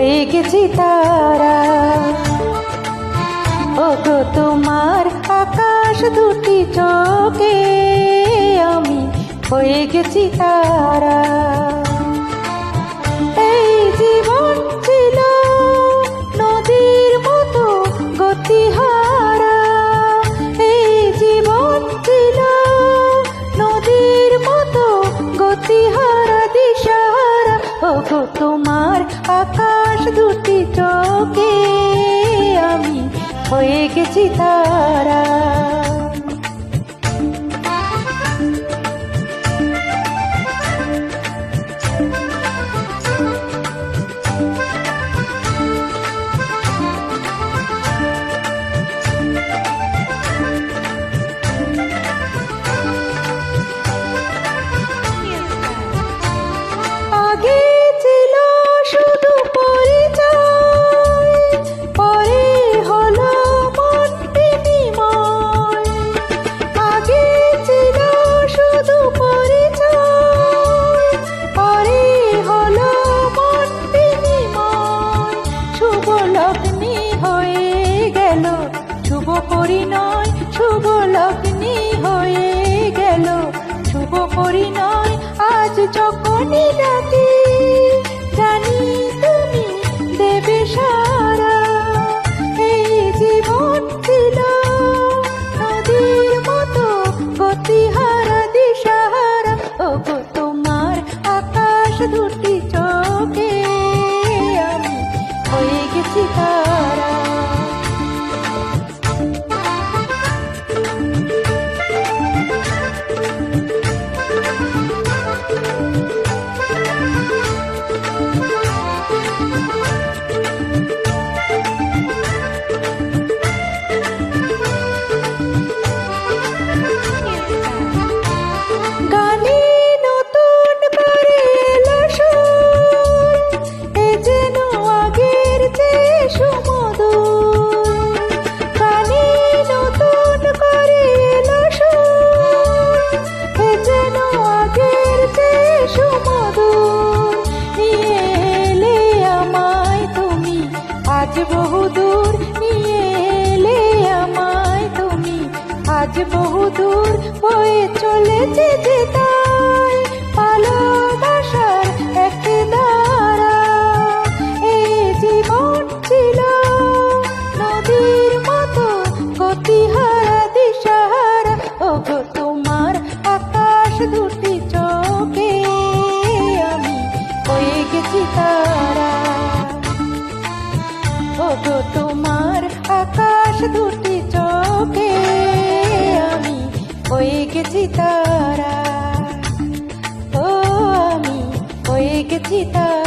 হয়ে গেছি তারা। ওগো তোমার আকাশ দুটি চোখে আমি হয়ে গেছি তারা। এই জীবন ছিল নদীর মতো গতিহারা, এই জীবন ছিল নদীর মতো গতিহারা দিশাহারা। ওগো তোমার আকাশ দুটি চোখে আমি হয়ে গেছি তারা। শুভ পরিণয় শুভ লগ্নি হয়ে গেল, শুভ পরিণয় আজ যখনই ডাকি জানি তুমি দেবে সারা। এই জীবন ছিল নদীর মতো গতিহারা দিশাহারা। ওগো তোমার আকাশ দুটি চোখে আমি হয়ে গেছি তারা। আজ বহুদূর নিয়ে এলে আমায় তুমি, আজ বহুদূর বয়ে চলেছে যে তাই ভালোবাসার এক ধারা। এই জীবন ছিল নদীর মতো গতিহারা দিশাহারা। ওগো তোমার আকাশ দুটি চোখে আমি হয়ে গেছি তারা। ওগো তোমার আকাশ দুটি চোখে আমি হয়ে গেছি তারা। ও আমি হয়ে গেছি তারা।